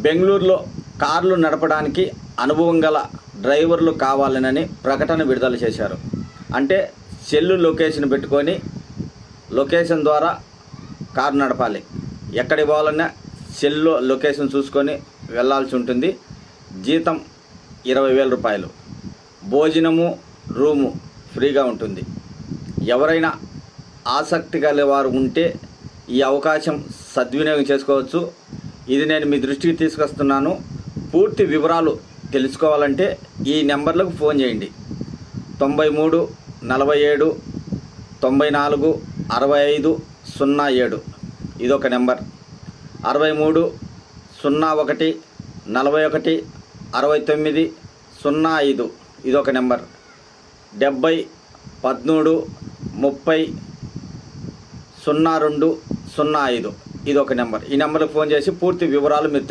బెంగళూరులో కార్లు నడపడానికి అనుభవం గల డ్రైవర్లు కావాలనని ప్రకటన విడుదల చేశారు. అంటే సెల్లు లొకేషన్ పెట్టుకొని లొకేషన్ ద్వారా కారు నడపాలి. ఎక్కడికి పోవాలన్నా సెల్లో లొకేషన్ చూసుకొని వెళ్ళాల్సి ఉంటుంది. జీతం 20,000 రూపాయలు. భోజనము రూము ఫ్రీగా ఉంటుంది. ఎవరైనా ఆసక్తి గల వారు ఉంటే ఈ అవకాశం సద్వినియోగం చేసుకోవచ్చు. ఇది నేను మీ దృష్టికి తీసుకొస్తున్నాను. పూర్తి వివరాలు తెలుసుకోవాలంటే ఈ నెంబర్లకు ఫోన్ చేయండి. 93 47 94 65 07 ఇదొక నెంబర్. 63 01 41 69 05 ఇదొక నెంబర్. 70 13 30 02 05 ఇదొక నెంబర్. ఈ నెంబర్కి ఫోన్ చేసి పూర్తి వివరాలు మీరు